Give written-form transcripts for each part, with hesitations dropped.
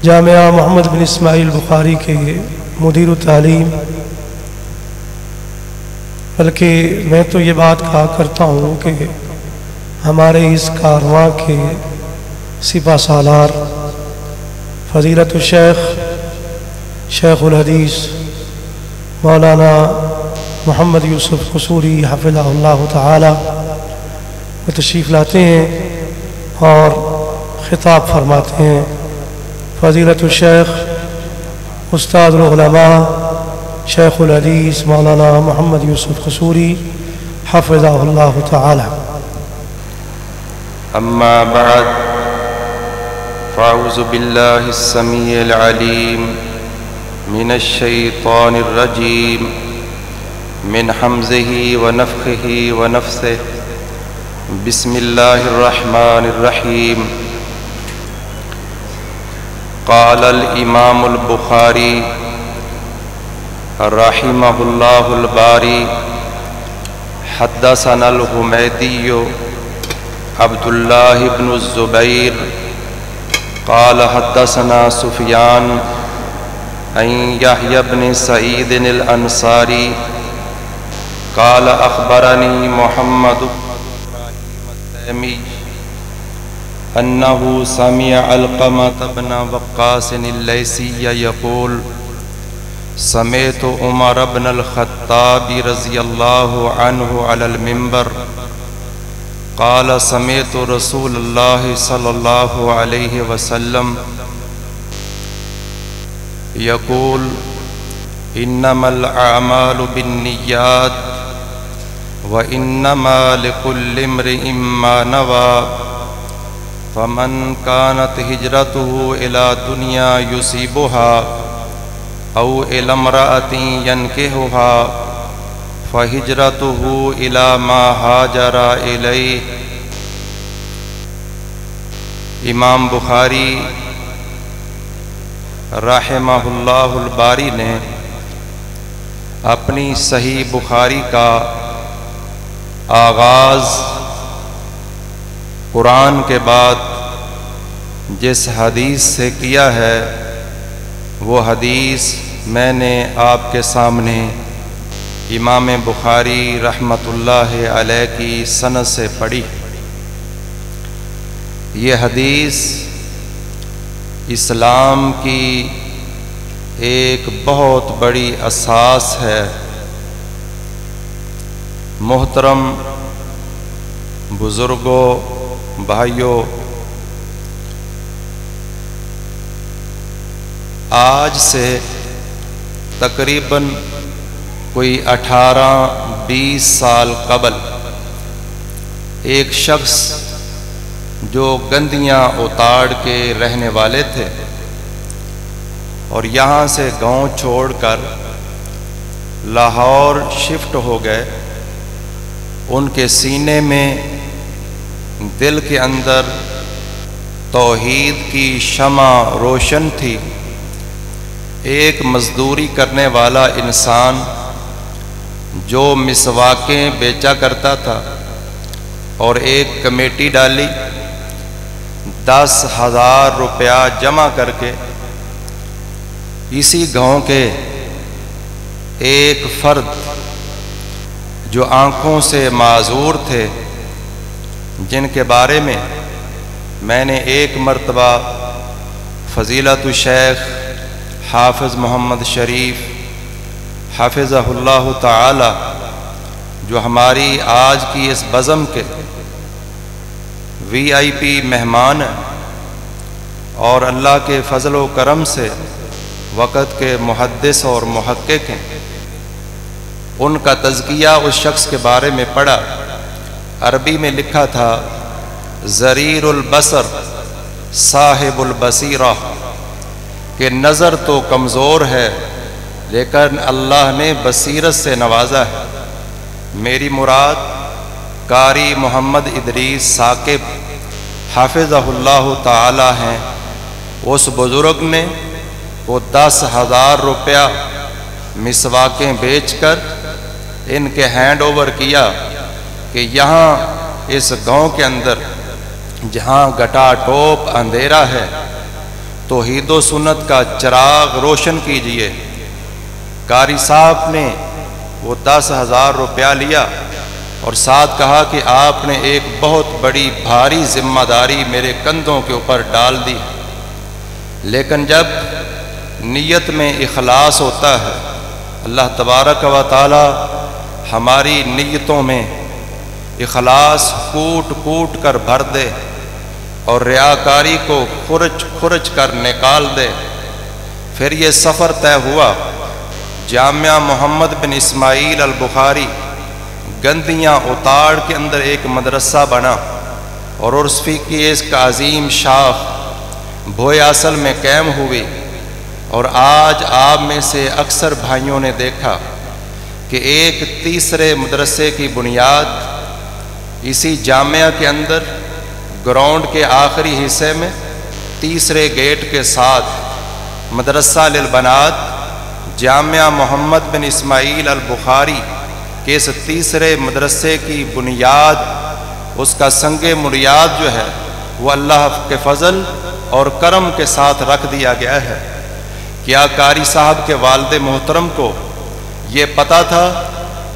جامعہ محمد بن اسماعیل بخاری کے مدیر تعلیم، بلکہ میں تو یہ بات کہا کرتا ہوں کہ ہمارے اس کارواں کے سپہ سالار فضیلت الشیخ شیخ الحدیث مولانا محمد یوسف قصوری حفظہ اللہ تعالی وہ تشریف لاتے ہیں اور خطاب فرماتے ہیں۔ فضیلت الشیخ استاد العلماء شیخ الحدیث مولانا محمد یوسف قصوری حفظہ اللہ تعالی۔ اما بعد فاعوذ باللہ السمیع العلیم من الشیطان الرجیم من حمزہ ونفخہ ونفثہ بسم اللہ الرحمن الرحیم۔ قال الامام البخاری رحمہ اللہ الباری حدثنا الحمیدی عبد اللہ بن الزبیر قال حدثنا سفیان عن یحیی بن سعید الانصاری قال اخبرنی محمد التیمی انہ سمع علقمۃ بن وقاص اللیثی یقول سمعت عمر بن الخطاب رضی اللہ عنہ علی المنبر قال سمعت رسول اللہ صلی اللہ علیہ وسلم یقول انما الاعمال بالنیات وانما لکل امرئ ما نوى فمن كانت هجرته الى دنیا يصيبها او الى امرأة ينكحها فهجرته الى ما هاجر الیہ۔ امام بخاری رحمہ اللہ الباری نے اپنی صحیح بخاری کا آغاز قرآن کے بعد جس حدیث سے کیا ہے وہ حدیث میں نے آپ کے سامنے امام بخاری رحمۃ اللہ علیہ کی سند سے پڑھی۔ یہ حدیث اسلام کی ایک بہت بڑی اساس ہے۔ محترم بزرگوں، بھائیوں، آج سے تقریباً کوئی 18-20 سال قبل ایک شخص جو گندیاں اتاڑ کے رہنے والے تھے اور یہاں سے گاؤں چھوڑ کر لاہور شفٹ ہو گئے، ان کے سینے میں دل کے اندر توحید کی شمع روشن تھی۔ ایک مزدوری کرنے والا انسان جو مسواکیں بیچا کرتا تھا اور ایک کمیٹی ڈالی، 10,000 روپیہ جمع کر کے اسی گاؤں کے ایک فرد جو آنکھوں سے معذور تھے، جن کے بارے میں نے ایک مرتبہ فضیلت الشیخ حافظ محمد شریف حافظہ اللہ تعالی جو ہماری آج کی اس بزم کے VIP مہمان ہیں اور اللہ کے فضل و کرم سے وقت کے محدث اور محقق ہیں، ان کا تزکیہ اس شخص کے بارے میں پڑھا۔ عربی میں لکھا تھا ضریر البصر صاحب البصیرہ، کہ نظر تو کمزور ہے لیکن اللہ نے بصیرت سے نوازا ہے۔ میری مراد قاری محمد ادریس ثاقب حافظہ اللہ تعالی ہیں۔ اس بزرگ نے وہ 10,000 روپیہ مسواکیں بیچ کر ان کے ہینڈ اوور کیا کہ یہاں اس گاؤں کے اندر جہاں گٹا ٹوپ اندھیرا ہے، توحید و سنت کا چراغ روشن کیجئے۔ قاری صاحب نے وہ 10,000 روپیہ لیا اور ساتھ کہا کہ آپ نے ایک بہت بڑی بھاری ذمہ داری میرے کندھوں کے اوپر ڈال دی، لیکن جب نیت میں اخلاص ہوتا ہے اللہ تبارک و تعالی ہماری نیتوں میں اخلاص کوٹ کوٹ کر بھر دے اور ریاکاری کو خرچ خرچ کر نکال دے۔ پھر یہ سفر طے ہوا، جامعہ محمد بن اسماعیل البخاری گندیاں اتاڑ کے اندر ایک مدرسہ بنا اور عرفی کی اس کا عظیم شاخ بھوئے اصل میں قائم ہوئی۔ اور آج آپ میں سے اکثر بھائیوں نے دیکھا کہ ایک تیسرے مدرسے کی بنیاد اسی جامعہ کے اندر گراؤنڈ کے آخری حصے میں تیسرے گیٹ کے ساتھ مدرسہ للبنات جامعہ محمد بن اسماعیل البخاری کے اس تیسرے مدرسے کی بنیاد، اس کا سنگ بنیاد جو ہے وہ اللہ کے فضل اور کرم کے ساتھ رکھ دیا گیا ہے۔ کیا قاری صاحب کے والد محترم کو یہ پتہ تھا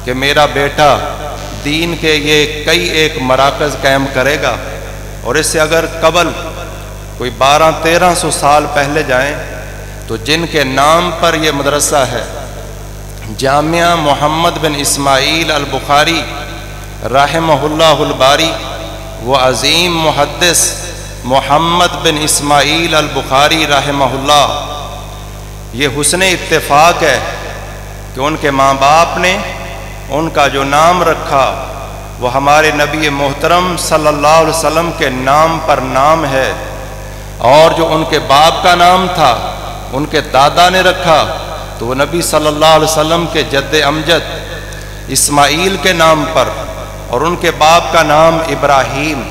کہ میرا بیٹا دین کے یہ کئی ایک مراکز قائم کرے گا؟ اور اس سے اگر قبل کوئی 1200-1300 سال پہلے جائیں تو جن کے نام پر یہ مدرسہ ہے جامعہ محمد بن اسماعیل البخاری رحمہ اللہ الباری، وہ عظیم محدث محمد بن اسماعیل البخاری رحمہ اللہ، یہ حسن اتفاق ہے کہ ان کے ماں باپ نے ان کا جو نام رکھا وہ ہمارے نبی محترم صلی اللہ علیہ وسلم کے نام پر نام ہے، اور جو ان کے باپ کا نام تھا ان کے دادا نے رکھا تو وہ نبی صلی اللہ علیہ وسلم کے جد امجد اسماعیل کے نام پر، اور ان کے باپ کا نام ابراہیم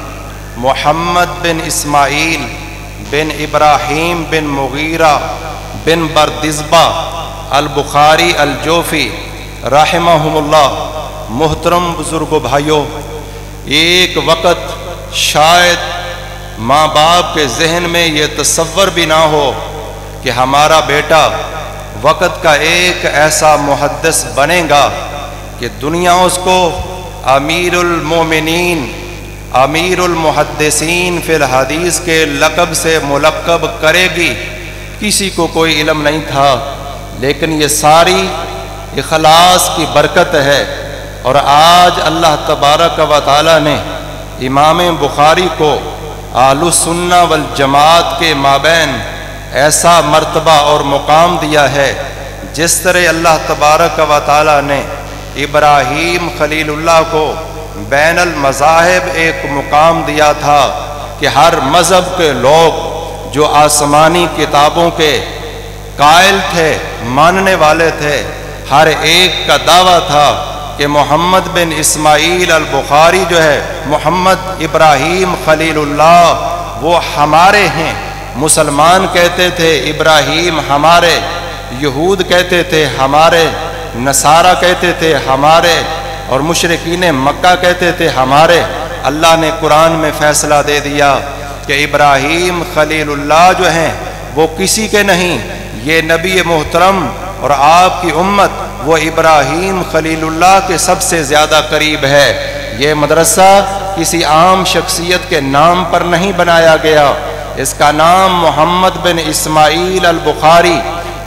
محمد بن اسماعیل بن ابراہیم بن مغیرہ بن بردزبہ البخاری الجوفی رحمہم اللہ۔ محترم بزرگ و بھائیوں، ایک وقت شاید ماں باپ کے ذہن میں یہ تصور بھی نہ ہو کہ ہمارا بیٹا وقت کا ایک ایسا محدث بنے گا کہ دنیا اس کو امیر المومنین امیر المحدثین فی الحدیث کے لقب سے ملقب کرے گی۔ کسی کو کوئی علم نہیں تھا، لیکن یہ ساری اخلاص کی برکت ہے، اور آج اللہ تبارک و تعالی نے امام بخاری کو اہل السنہ والجماعت کے مابین ایسا مرتبہ اور مقام دیا ہے جس طرح اللہ تبارک و تعالی نے ابراہیم خلیل اللہ کو بین المذاہب ایک مقام دیا تھا کہ ہر مذہب کے لوگ جو آسمانی کتابوں کے قائل تھے، ماننے والے تھے، ہر ایک کا دعویٰ تھا کہ محمد بن اسماعیل البخاری جو ہے محمد ابراہیم خلیل اللہ وہ ہمارے ہیں۔ مسلمان کہتے تھے ابراہیم ہمارے، یہود کہتے تھے ہمارے، نصارہ کہتے تھے ہمارے، اور مشرکین مکہ کہتے تھے ہمارے۔ اللہ نے قرآن میں فیصلہ دے دیا کہ ابراہیم خلیل اللہ جو ہیں وہ کسی کے نہیں، یہ نبی محترم اور آپ کی امت وہ ابراہیم خلیل اللہ کے سب سے زیادہ قریب ہے۔ یہ مدرسہ کسی عام شخصیت کے نام پر نہیں بنایا گیا، اس کا نام محمد بن اسماعیل البخاری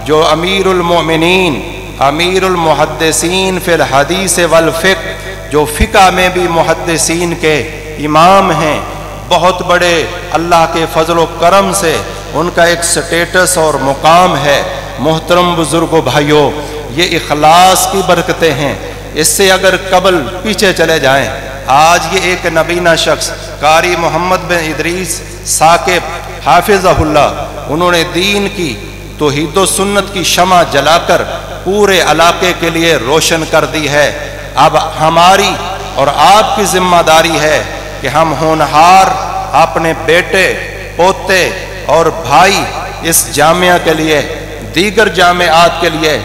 جو امیر المؤمنین امیر المحدثین فی الحدیث والفقہ، جو فقہ میں بھی محدثین کے امام ہیں، بہت بڑے اللہ کے فضل و کرم سے ان کا ایک سٹیٹس اور مقام ہے۔ محترم بزرگ و بھائیوں، یہ اخلاص کی برکتیں ہیں۔ اس سے اگر قبل پیچھے چلے جائیں، آج یہ ایک نبینہ شخص قاری محمد بن ادریس ثاقب حافظہ اللہ، انہوں نے دین کی توحید و سنت کی شمع جلا کر پورے علاقے کے لیے روشن کر دی ہے۔ اب ہماری اور آپ کی ذمہ داری ہے کہ ہم ہونہار اپنے بیٹے، پوتے اور بھائی اس جامعہ کے لیے، دیگر جامعات کے لیے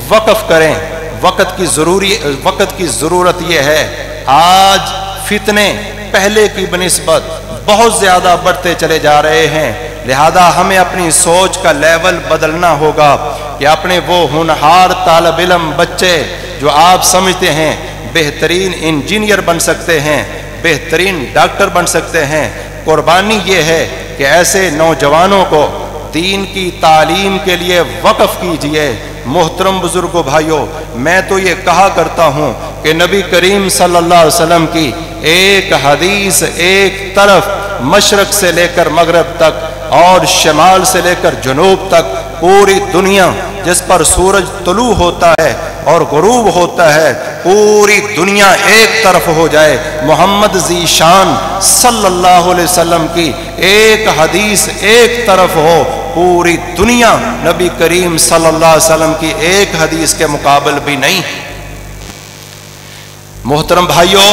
وقف کریں۔ وقت کی ضرورت یہ ہے، آج فتنے پہلے کی بنسبت بہت زیادہ بڑھتے چلے جا رہے ہیں، لہذا ہمیں اپنی سوچ کا لیول بدلنا ہوگا کہ اپنے وہ ہونہار طالب علم بچے جو آپ سمجھتے ہیں بہترین انجینئر بن سکتے ہیں، بہترین ڈاکٹر بن سکتے ہیں، قربانی یہ ہے کہ ایسے نوجوانوں کو دین کی تعلیم کے لیے وقف کیجئے۔ محترم بزرگوں بھائیوں، میں تو یہ کہا کرتا ہوں کہ نبی کریم صلی اللہ علیہ وسلم کی ایک حدیث ایک طرف مشرق سے لے کر مغرب تک اور شمال سے لے کر جنوب تک پوری دنیا جس پر سورج طلوع ہوتا ہے اور غروب ہوتا ہے، پوری دنیا ایک طرف ہو جائے، محمد ذی شان صلی اللہ علیہ وسلم کی ایک حدیث ایک طرف ہو، پوری دنیا نبی کریم صلی اللہ علیہ وسلم کی ایک حدیث کے مقابل بھی نہیں۔ محترم بھائیوں،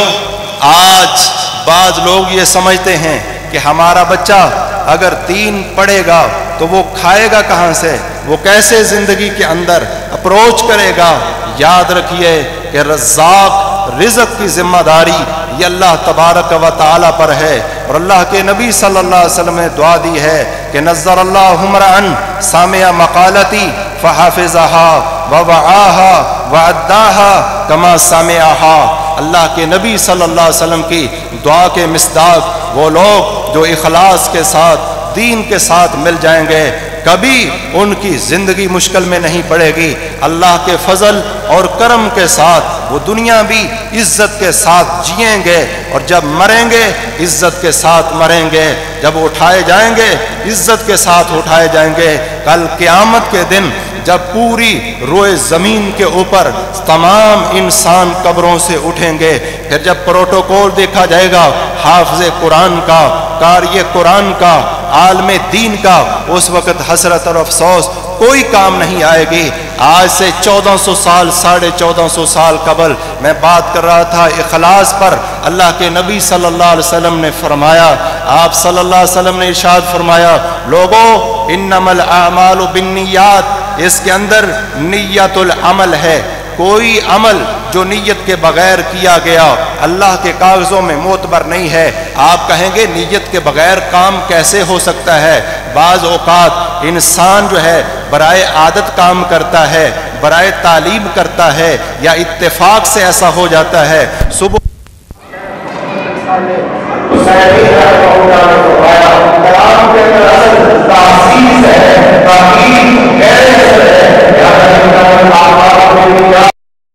آج بعض لوگ یہ سمجھتے ہیں کہ ہمارا بچہ اگر دین پڑھے گا تو وہ کھائے گا کہاں سے، وہ کیسے زندگی کے اندر اپروچ کرے گا۔ یاد رکھیے کہ رزاق رزق کی ذمہ داری یہ اللہ تبارک و تعالی پر ہے، اور اللہ کے نبی صلی اللہ علیہ وسلم نے دعا دی ہے کہ نظر اللہ امرأن سامع مقالتی فحافظها ووعاها وعداها کما سمعها۔ اللہ کے نبی صلی اللہ علیہ وسلم کی دعا کے مصداق وہ لوگ جو اخلاص کے ساتھ دین کے ساتھ مل جائیں گے، کبھی ان کی زندگی مشکل میں نہیں پڑے گی۔ اللہ کے فضل اور کرم کے ساتھ وہ دنیا بھی عزت کے ساتھ جئیں گے، اور جب مریں گے عزت کے ساتھ مریں گے، جب اٹھائے جائیں گے عزت کے ساتھ اٹھائے جائیں گے۔ کل قیامت کے دن جب پوری روئے زمین کے اوپر تمام انسان قبروں سے اٹھیں گے، پھر جب پروٹوکول دیکھا جائے گا حافظ قرآن کا، قاری قرآن کا، عالم دین کا، اس وقت حسرت اور افسوس کوئی کام نہیں آئے گی۔ آج سے 1400 سال 1450 سال قبل میں بات کر رہا تھا اخلاص پر، اللہ کے نبی صلی اللہ علیہ وسلم نے فرمایا، آپ صلی اللہ علیہ وسلم نے ارشاد فرمایا، لوگو انما الاعمال بالنیات، اس کے اندر نیت العمل ہے۔ کوئی عمل جو نیت کے بغیر کیا گیا اللہ کے کاغذوں میں معتبر نہیں ہے۔ آپ کہیں گے نیت کے بغیر کام کیسے ہو سکتا ہے؟ بعض اوقات انسان جو ہے برائے عادت کام کرتا ہے، برائے تعلیم کرتا ہے، یا اتفاق سے ایسا ہو جاتا ہے۔ صبح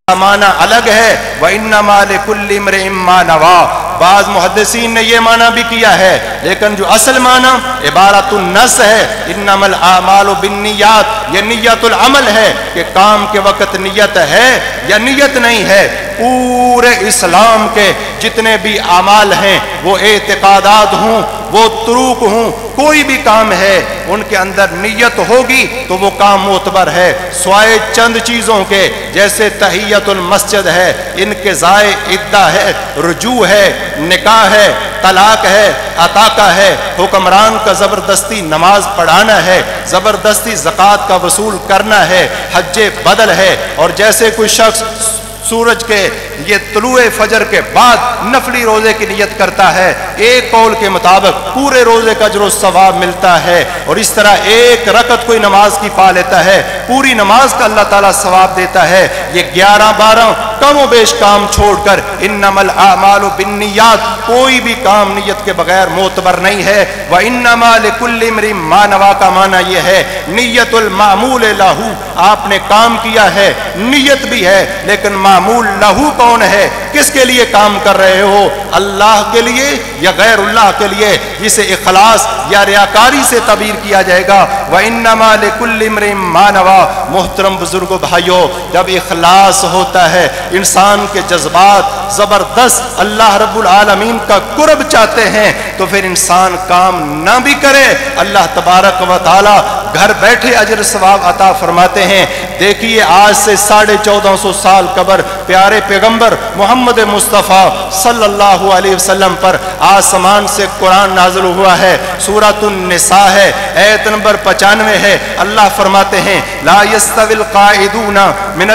معنی الگ ہے، وَإِنَّمَا لِكُلِّ امْرِئٍ مَّا نَوَىٰ۔ بعض محدثین نے یہ معنی بھی کیا ہے، لیکن جو اصل معنی عبارت النص ہے، انما الاعمال بالنیات، یہ نیت العمل ہے کہ کام کے وقت نیت ہے یا نیت نہیں ہے۔ پورے اسلام کے جتنے بھی اعمال ہیں، وہ اعتقادات ہوں، وہ طرق ہوں، کوئی بھی کام ہے ان کے اندر نیت ہوگی تو وہ کام معتبر ہے، سوائے چند چیزوں کے، جیسے تحیت المسجد ہے، انقضاء عدہ ہے، رجوع ہے، نکاح ہے، طلاق ہے، عتاقہ ہے، حکمران کا زبردستی نماز پڑھانا ہے، زبردستی زکوٰۃ کا وصول کرنا ہے، حج بدل ہے، اور جیسے کوئی شخص سورج کے یہ طلوع فجر کے بعد نفلی روزے کی نیت کرتا ہے، ایک قول کے مطابق پورے روزے کا اجر و ثواب ملتا ہے، اور اس طرح ایک رکعت کوئی نماز کی پا لیتا ہے، پوری نماز کا اللہ تعالیٰ ثواب دیتا ہے۔ یہ 11-12 کم و بیش کام چھوڑ کر انما الاعمال بالنیات، کوئی بھی کام نیت کے بغیر معتبر نہیں ہے۔ وانما لکل امرئ ما نویٰ کا معنی یہ ہے نیت المعمول لہو، آپ نے کام کیا ہے، نیت بھی ہے، لیکن معمول لہو کون ہے؟ کس کے لیے کام کر رہے ہو؟ اللہ کے لیے یا غیر اللہ کے لیے؟ جسے اخلاص یا ریاکاری سے تعبیر کیا جائے گا۔ وانما لکل امرئ ما نویٰ۔ محترم بزرگوں بھائیوں، جب اخلاص ہوتا ہے، انسان کے جذبات زبردست اللہ رب العالمین کا قرب چاہتے ہیں، تو پھر انسان کام نہ بھی کرے، اللہ تبارک و تعالی گھر بیٹھے اجر ثواب عطا فرماتے ہیں۔ دیکھیے آج سے 1450 سال قبل پیارے پیغمبر محمد مصطفیٰ صلی اللہ علیہ وسلم پر آسمان سے قرآن نازل ہوا ہے، سورۃ النساء ہے، آیت نمبر 95 ہے۔ اللہ فرماتے ہیں لا یستوی القاعدون من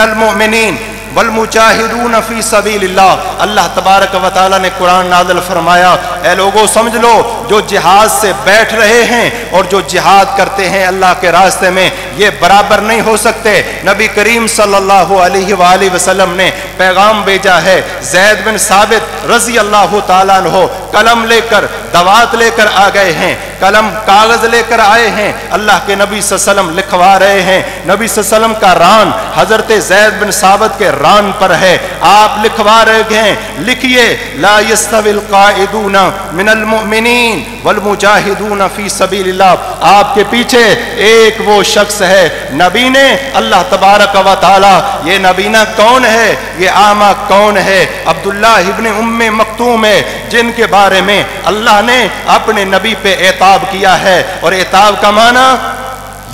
المؤمنین वल-मुजाहिदून फी सबीलिल्लाह। अल्लाह तबारक व तआला ने कुरान नाज़िल फरमाया, ऐ लोगों समझ लो, जो जिहाद से बैठ रहे हैं और जो जिहाद करते हैं अल्लाह के रास्ते में, ये बराबर नहीं हो सकते। नबी करीम सल्लल्लाहु अलैहि वसल्लम ने पैगाम भेजा है। ज़ैद बिन साबित रज़ी अल्लाह ताला अन्हु कलम लेकर, दवात लेकर आ गए हैं, कलम कागज लेकर आए हैं, अल्लाह के नबी सल्लल्लाहु अलैहि वसल्लम लिखवा रहे हैं। नबी सल्लल्लाहु अलैहि वसल्लम का रान हजरत ज़ैद बिन साबित के रान पर है, आप लिखवा रहे हैं, लिखिए, ला यस्तविल काइदूना मिनल मुमिनीन वल मुजाहिदून फी सबीलिल्लाह। आपके पीछे एक वो शख्स है, नबी ने, अल्लाह तबारक व तआला। ये नबीना कौन है, ये आमा कौन है? अब्दुल्लाह इब्न उम्मे मक्तूम है, जिनके बारे में अल्लाह ने अपने नबी पे एताब किया है। और एताब का माना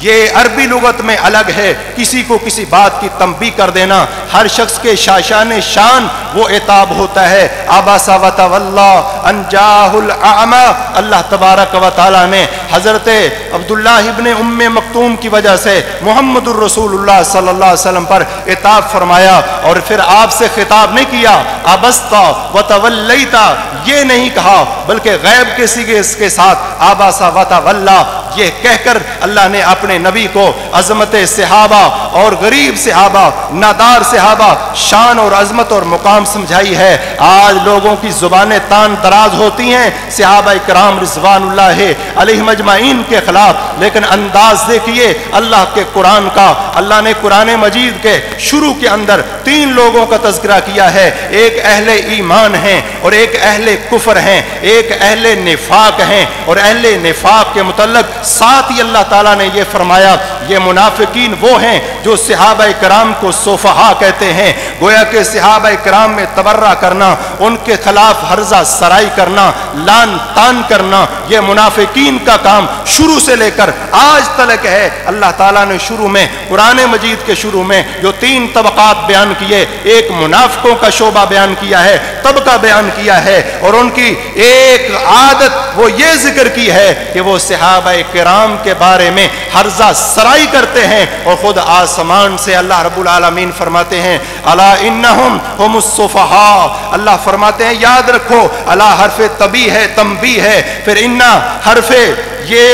ये अरबी लुगत में अलग है, किसी को किसी बात की तंबी कर देना। हर शख्स के शाशान शान वो एताब होता है। अबसा व तवल्ला अन जाहुल अमा। अल्लाह तबारक व तआला ने हजरत अब्दुल्लाह इब्न उम्मे मक्तूम की वजह से मुहम्मदुर रसूलुल्लाह सल्लल्लाहु अलैहि वसल्लम पर एताब फरमाया। और फिर आपसे खिताब नहीं किया, अबस्ता व तवल्लैता, ये नहीं कहा, बल्कि गैब के सिगे इसके साथ अबसा व तवल्ला ये कहकर अल्लाह ने अपने नबी को अजमत सहाबा और गरीब सहाबा, नादार सहाबा, शान और अजमत और मुकाम समझाई है। आज लोगों की जुबानें तान तराज होती हैं सहाबा इकराम रिज़वानुल्लाह अलैहिम अजमाइन के खिलाफ, लेकिन अंदाज देखिए अल्लाह के कुरान का। अल्लाह ने कुरान मजीद के शुरू के अंदर तीन लोगों का तज़किरा किया है, एक अहले ईमान हैं और एक अहले कुफ्र हैं, एक अहले निफाक हैं। और अहले निफाक के मुतल्लिक़ साथ ही अल्लाह ताला ने ये फरमाया, ये मुनाफिकीन वो हैं जो सहाबा इकराम को सोफहा कहते हैं। गोया के सहाबा इकराम में तबर्रा करना, उनके खिलाफ हर्जा सराई करना, लान तान करना, ये मुनाफिकीन का काम शुरू से लेकर आज तक है। अल्लाह ताला ने शुरू में कुरान मजीद के शुरू में जो तीन तबकात बयान किए, एक मुनाफिकों का शोबा बयान किया है, तबका बयान किया है, और उनकी एक आदत वो ये जिक्र की है कि वो सहाबा किराम के बारे में हर्जा सराई करते हैं। और खुद आसमान से अल्लाह रब्बुल आलमीन फरमाते हैं, अला इन्नहुम हुमुस सुफहा। अल्लाह फरमाते हैं, याद रखो, अला हरफे तबी है, तंबी है, फिर इन्ना हरफे ये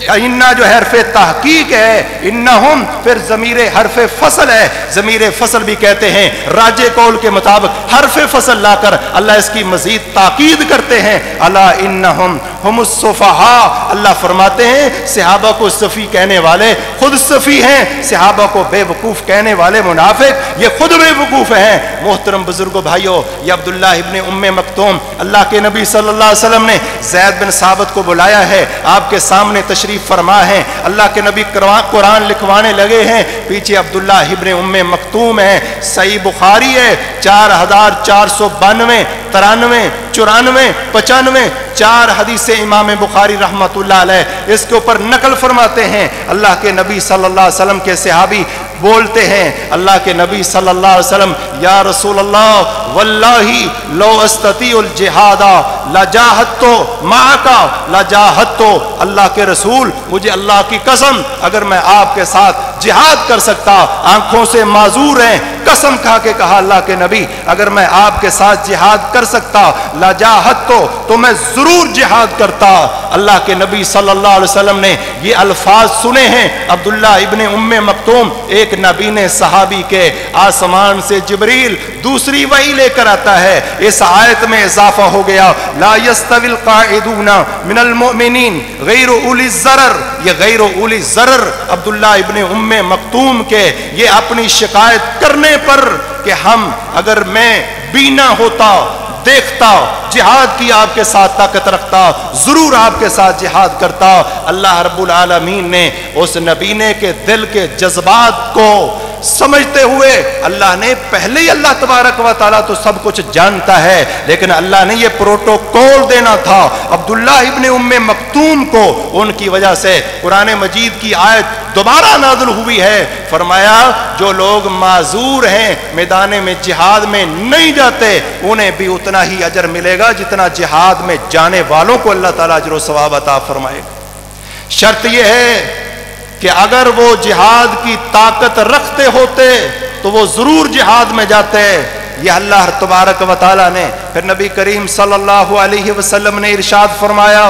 इन्ना जो हरफे तहकीक है, इन्नहुम फिर ज़मीरे हरफे फसल है, ज़मीरे फसल भी कहते हैं। राजे कौल के मुताबिक हरफे फसल लाकर अल्लाह इसकी मजीद ताकीद करते हैं, अला इन्नहुम हुमुस सुफहा। अल्लाह फरमाते हैं सहाबा को सफ़ी कहने वाले खुद सफ़ी हैं, सहाबा को बेवकूफ़ कहने वाले मुनाफिक ये खुद बेवकूफ़ हैं। मोहतरम बुजुर्गो भाइयों, ये अब्दुल्लाह इब्न उम्मे मक्तूम, अल्लाह के नबी सल्लल्लाहु अलैहि वसल्लम ने ज़ैद बिन साबित को बुलाया है, आपके सामने तशरीफ फरमा है। अल्लाह के नबी कुरान लिखवाने लगे हैं, पीछे अब्दुल्लाह इब्न उम्मे मक्तूम है। सही बुखारी है 4492, 93, 94, 95, 4 हदीसें इमाम बुखारी रहमतुल्लाह अलैह इसके ऊपर नकल फरमाते हैं। अल्लाह के नबी सल्लल्लाहु अलैहि वसल्लम के सहाबी बोलते हैं, अल्लाह के नबी सल्लल्लाहु अलैहि वसल्लम, या रसूल अल्लाह वल्लाही लो अस्ततीउल जिहादा लजाहतो माका लजाहतो। अल्लाह के रसूल, मुझे अल्लाह की कसम, अगर मैं आपके साथ जिहाद कर सकता, आंखों से माजूर हैं, कसम खा के कहा अल्लाह के नबी, अगर मैं आपके साथ जिहाद कर सकता लजाहतो, तो मैं जरूर जिहाद करता। अल्लाह के नबी सल्लल्लाहु अलैहि वसल्लम ने ये अल्फाज सुने हैं। अब्दुल्लाह इब्न उम्मे मक्तूम एक नबी ने सहाबी के आसमान से जिब्रील दूसरी वही लेकर आता है। इस आयत में इजाफा हो गया, ला यस्तविल काइदूना मिनल मुमिनीन गैरु उली ज़रर। ये गैरु उली ज़रर अब्दुल्लाह इब्न उम्मे मक्तूम के ये अपनी शिकायत करने पर कि हम, अगर मैं बीना होता, देखता, जिहाद की आपके साथ ताकत रखता, जरूर आपके साथ जिहाद करता। अल्लाह रब्बुल आलमीन ने उस नबीने के दिल के जज्बात को समझते हुए अल्लाह ने पहले ही, अल्लाह तबारक व तआला तो सब कुछ जानता है, लेकिन अल्लाह ने ये प्रोटोकॉल देना था अब्दुल्लाह इब्न उम्मे मक्तूम को। उनकी वजह से कुरान मजीद की आयत दोबारा नाज़िल हुई है, फरमाया जो लोग माजूर हैं, मैदान में जिहाद में नहीं जाते, उन्हें भी उतना ही अजर मिलेगा जितना जिहाद में जाने वालों को अल्लाह ताला अजर व सवाब अता फरमाएगा। शर्त यह है कि अगर वो जिहाद की ताकत रखते होते तो वो ज़रूर जिहाद में जाते। ये अल्लाह तबारक व तआला ने फिर नबी करीम सल्लल्लाहु अलैहि वसल्लम ने इरशाद फरमाया,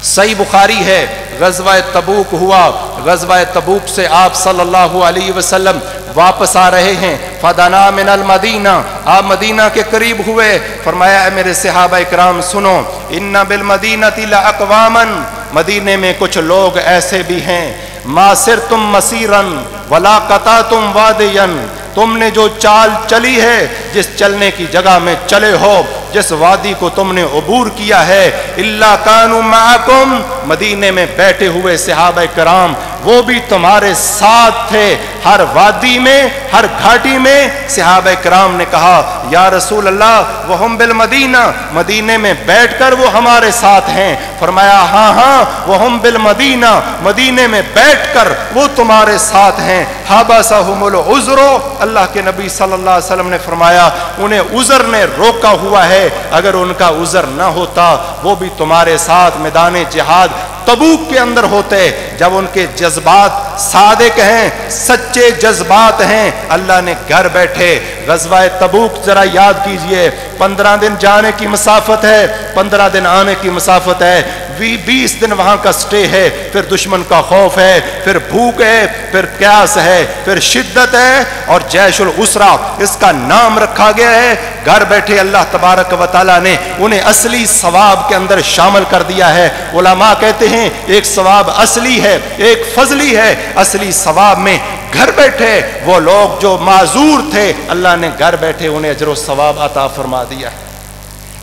सही बुखारी है, गज़वा तबूक हुआ, गज़वा तबूक से आप सल्लल्लाहु अलैहि वसल्लम वापस आ रहे हैं। फदना मिनल मदीना, आप मदीना के करीब हुए। फरमाया मेरे सहाबा इकराम सुनो, इन्ना बिल मदीनति लअक़वामन, मदीने में कुछ लोग ऐसे भी हैं, मासिर तुम मसीरन वला कता तुम वादियन, तुमने जो चाल चली है, जिस चलने की जगह में चले हो, जिस वादी को तुमने अबूर किया है, इल्ला कानू माकुम, मदीने में बैठे हुए सहाबा कराम वो भी तुम्हारे साथ थे। हर वादी में, हर घाटी में सहाबा कराम ने कहा, या रसूल अल्लाह वहुम बिल मदीना, मदीने में बैठकर वो हमारे साथ हैं। फरमाया हाँ हाँ वहुम बिल मदीना, मदीने में बैठकर वो तुम्हारे साथ हैं। हाबसहुमुल उज़्रो, अल्लाह के नबी सल्लल्लाहु अलैहि वसल्लम ने फरमाया उन्हें उज़र ने रोका हुआ है, अगर उनका उज़र न होता वो भी तुम्हारे साथ मैदान जिहाद तबूक के अंदर होते। जब उनके जज्बात सादिक हैं, सच्चे जज्बात हैं, अल्लाह ने घर बैठे गज़वा तबूक जरा याद कीजिए, 15 दिन जाने की मसाफत है, 15 दिन आने की मसाफत है, 20 दिन वहां का स्टे है, फिर दुश्मन का खौफ है, फिर भूख है, फिर प्यास है, फिर शिद्दत है, और जैशुल उसरा इसका नाम रखा गया है। घर बैठे अल्लाह तबारक व तआला ने उन्हें असली सवाब के अंदर शामिल कर दिया है। उलमा कहते हैं एक सवाब असली है, एक फजली है। असली सवाब में घर बैठे वो लोग जो माजूर थे, अल्लाह ने घर बैठे उन्हें अजर व सवाब अता फरमा दिया।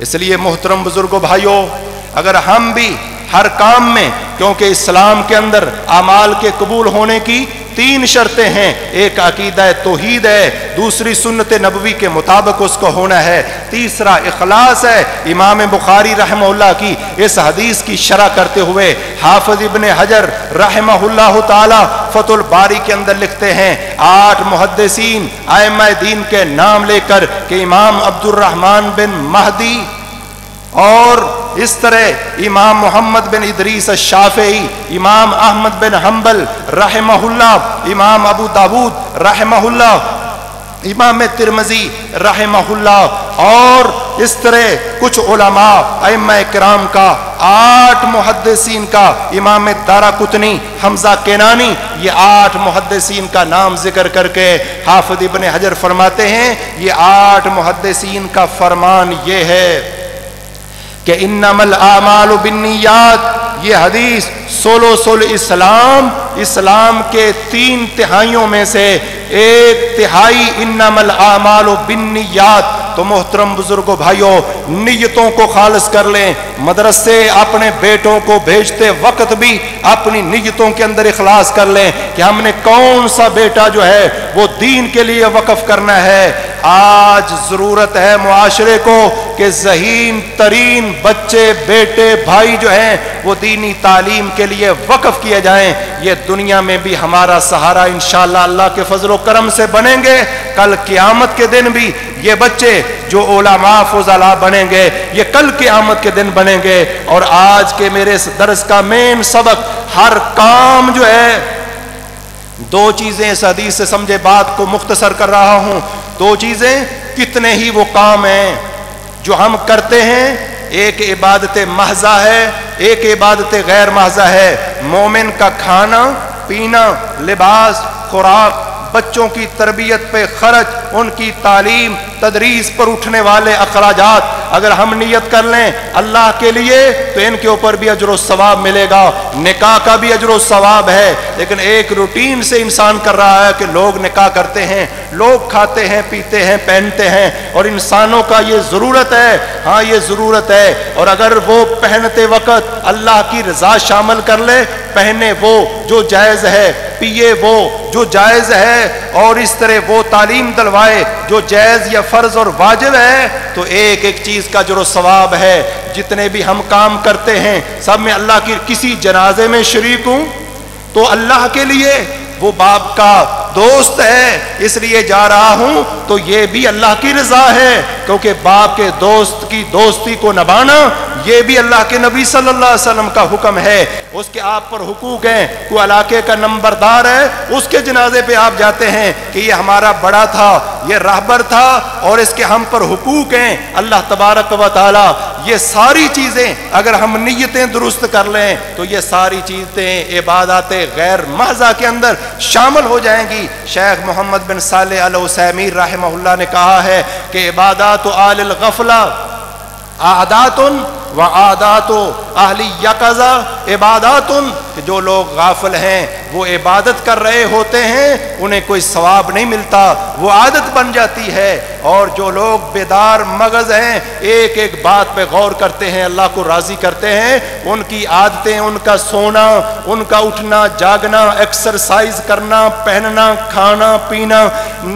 इसलिए मोहतरम बुजुर्गो भाइयों, अगर हम भी हर काम में, क्योंकि इस्लाम के अंदर अमाल के कबूल होने की 3 शर्तें हैं, एक अकीदा तौहीद है, दूसरी सुन्नत नबवी के मुताबिक उसको होना है, तीसरा इखलास है। इमाम बुखारी रहमहुल्लाह की इस हदीस की शरह करते हुए हाफिज इब्न हजर रहमहुल्लाह ताला फतुल बारी के अंदर लिखते हैं, 8 मुहद्दिसीन आइम्मा दीन के नाम लेकर कि इमाम अब्दुर्रहमान बिन महदी और इस तरह इमाम मोहम्मद बिन इदरीस शाफई, इमाम अहमद बिन हम्बल रहमहुल्लाह, इमाम अबू दाऊद रहमहुल्लाह, इमाम तिरमिज़ी रहमहुल्लाह और इस तरह कुछ उलमा अइम्मा किराम का 8 मुहद्दिसीन का, इमाम दाराकुतनी, हमजा केनानी, ये 8 मुहद्दिसीन का नाम जिक्र करके हाफिज इब्न हजर फरमाते हैं, ये 8 मुहद्दिसीन का फरमान ये है कि इन्नमल आमालु बिन्नियात, ये हदीस सोल इस्लाम के 3 तिहाइयों में से 1 तिहाई इन्नमल आमालु बिन्नियात। तो मोहतरम बुजुर्गो भाइयों, नियतों को खालिस कर लें। मदरसे अपने बेटों को भेजते वक्त भी अपनी नियतों के अंदर इखलास कर लें कि हमने कौन सा बेटा जो है वो दीन के लिए वक्फ करना है। आज जरूरत है मुआशरे को कि ज़हीन तरीन बच्चे, बेटे, भाई जो हैं वो दीनी तालीम के लिए वक्फ किए जाएं। ये दुनिया में भी हमारा सहारा इंशाअल्लाह अल्लाह के फजल करम से बनेंगे। कल क़यामत के दिन भी ये बच्चे जो उलमा फुज़ला बनेंगे, ये कल क़यामत के दिन बनेंगे। और आज के मेरे इस दर्स का मेन सबक, हर काम जो है, 2 चीजें इस हदीस से समझे, बात को मुख्तसर कर रहा हूं। 2 चीजें, कितने ही वो काम हैं जो हम करते हैं, एक इबादत महज़ा है, एक इबादत गैर महज़ा है। मोमिन का खाना पीना, लिबास, खुराक, बच्चों की तरबियत पे खर्च, उनकी तालीम तदरीस पर उठने वाले अखराजात, अगर हम नियत कर लें अल्लाह के लिए तो इनके ऊपर भी अजर सवाब मिलेगा। निकाह का भी अजर सवाब है। लेकिन एक रूटीन से इंसान कर रहा है कि लोग निकाह करते हैं, लोग खाते हैं, पीते हैं, पहनते हैं, और इंसानों का ये ज़रूरत है, हाँ ये ज़रूरत है। और अगर वो पहनते वक़्त अल्लाह की रज़ा शामिल कर ले, पहने वो जो जायज़ है, पिए वो जो जायज़ है, और इस तरह वो तालीम दिलवाए जो जायज़ या फ़र्ज़ और वाजिब है, तो एक एक चीज़ का जो सवाब है। जितने भी हम काम करते हैं सब में अल्लाह की, किसी जनाजे में शरीक हूँ तो अल्लाह के लिए, वो बाप का दोस्त है इसलिए जा रहा हूं, तो ये भी अल्लाह की रजा है, क्योंकि बाप के दोस्त की दोस्ती को निभाना ये भी अल्लाह के नबी सल्लल्लाहु अलैहि वसल्लम का हुक्म है। उसके आप पर हुकूक हैं, कोई इलाके का नंबरदार है, उसके जनाजे पे आप जाते हैं कि ये हमारा बड़ा था, ये रहबर था और इसके हम पर हुकूक हैं। अल्लाह तबारक व तआला ये सारी चीज़ें अगर हम नियतें दुरुस्त कर लें तो ये सारी चीज़ें इबादत गैर महज़ा के अंदर शामिल हो जाएंगी। शेख मोहम्मद बिन सालेह अल उसैमीन रहमहुल्लाह ने कहा है कि इबादत आलिल गफला आदातुन व आदातो अहली यक़ज़ा इबादतुन, जो लोग गाफिल हैं वो इबादत कर रहे होते हैं, उन्हें कोई सवाब नहीं मिलता, वो आदत बन जाती है। और जो लोग बेदार मगज़ हैं, एक एक बात पे गौर करते हैं, अल्लाह को राज़ी करते हैं, उनकी आदतें, उनका सोना, उनका उठना जागना, एक्सरसाइज करना, पहनना, खाना पीना,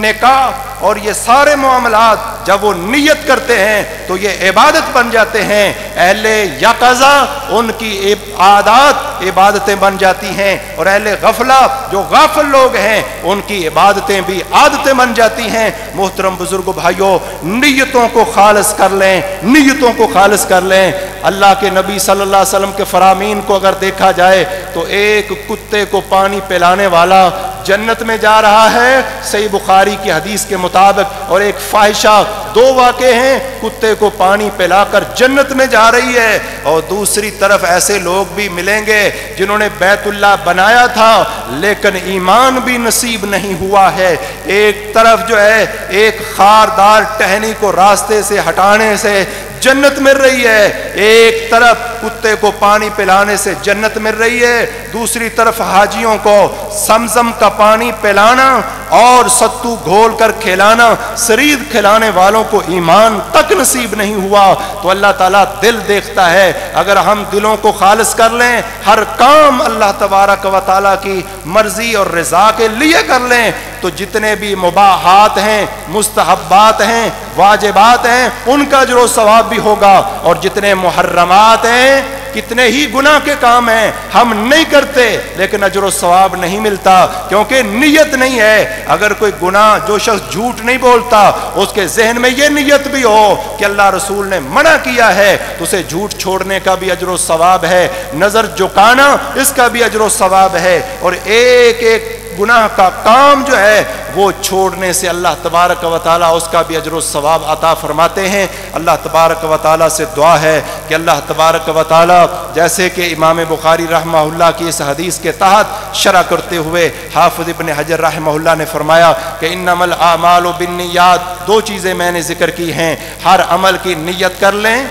निकाह और ये सारे मामलात जब वो नियत करते हैं तो ये इबादत बन जाते हैं। अहले यक़ज़ा उनकी आदत इबादतें बन जाती हैं, और अहले गफला जो गाफिल लोग हैं उनकी इबादतें भी आदतें बन जाती हैं। मोहतरम बुजुर्ग भाइयों, नियतों को खालिस कर लें, नियतों को खालिस कर लें। अल्लाह के नबी सल्लल्लाहु अलैहि वसल्लम के फरामीन को अगर देखा जाए तो एक कुत्ते को पानी पिलाने वाला जन्नत में जा रहा है, सही बुखारी की हदीस के मुताबिक, और एक फाहिशा, दो वाक़े हैं, कुत्ते को पानी पिलाकर जन्नत में जा रही है। और दूसरी तरफ ऐसे लोग भी मिलेंगे जिन्होंने बैतुल्लाह बनाया था लेकिन ईमान भी नसीब नहीं हुआ है। एक तरफ जो है एक खारदार टहनी को रास्ते से हटाने से जन्नत मिल रही है, एक तरफ कुत्ते को पानी पिलाने से जन्नत मिल रही है, दूसरी तरफ हाजियों को समसम का पानी पिलाना और सत्तू घोल कर खिलाना, शरीद खिलाने वालों को ईमान तक नसीब नहीं हुआ। तो अल्लाह ताला दिल देखता है, अगर हम दिलों को खालिस कर लें, हर काम अल्लाह तबारक व तआला की मर्जी और रज़ा के लिए कर लें, तो जितने भी मुबाहात हैं, मुस्तहब्बात हैं, वाजिबात हैं, उनका अजर सवाब भी होगा। और जितने मुहर्रमात हैं, कितने ही गुनाह के काम हैं हम नहीं करते लेकिन अजर सवाब नहीं मिलता, क्योंकि नियत नहीं है। अगर कोई गुनाह, जो शख्स झूठ नहीं बोलता, उसके जहन में ये नियत भी हो कि अल्लाह रसूल ने मना किया है, तो उसे झूठ छोड़ने का भी अजर सवाब है, नजर झुकाना इसका भी अजर सवाब है। और एक एक गुनाह का काम जो है वो छोड़ने से अल्लाह तबारक व तआला उसका भी अजर सवाब अता फरमाते हैं। अल्लाह तबारक व तआला से दुआ है कि अल्लाह तबारक व तआला, जैसे कि इमाम बुखारी रहमहुल्लाह की इस हदीस के तहत शरह करते हुए हाफिज इब्न हजर रहमहुल्लाह ने फरमाया कि इन्नमल आमालु बिन्नियात, दो चीज़ें मैंने जिक्र की हैं, हर अमल की नियत कर लें,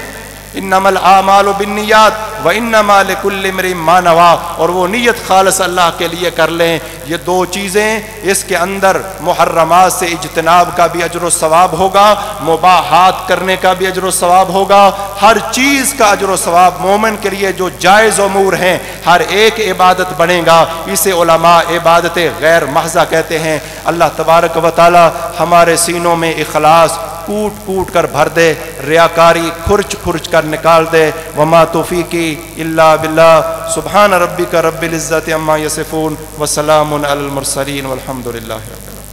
इन्नमल आमालु बिन्नियात व इन्नमा लिकुल्लि इम्रिइन मा नवा, और वो नियत खालिस अल्लाह के लिए कर लें। ये दो चीज़ें, इसके अंदर मुहर्रमात से इज्तनाब का भी अजर सवाब होगा, मुबाहात करने का भी अजर सवाब होगा, हर चीज़ का अजर सवाब मोमिन के लिए जो जायज़ उमूर हैं हर एक इबादत बनेगा। इसे उलमा इबादत गैर महज़ा कहते हैं। अल्लाह तबारक व तआला हमारे सीनों में इखलास कूट कूट कर भर दे, रियाकारी खुर्च खुर्च कर निकाल दे। वमा तौफीकी इल्ला बिल्लाह। सुब्हान रब्बिका रब्बिल इज्जति अम्मा यसिफून व सलामुन अलल मुरसलीन वल्हम्दुलिल्लाहि रब्बिल आलमीन।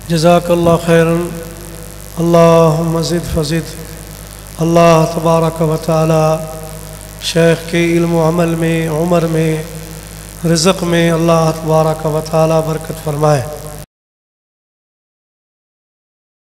जज़ाकल्लाह खैरन। अल्लाहुम्मा ज़िद फज़िद। अल्लाह तबारक व तआला शेख के इल्म व अमल में, उम्र में, रिज़्क़ में अल्लाह तबारक व तआला बरकत फरमाए।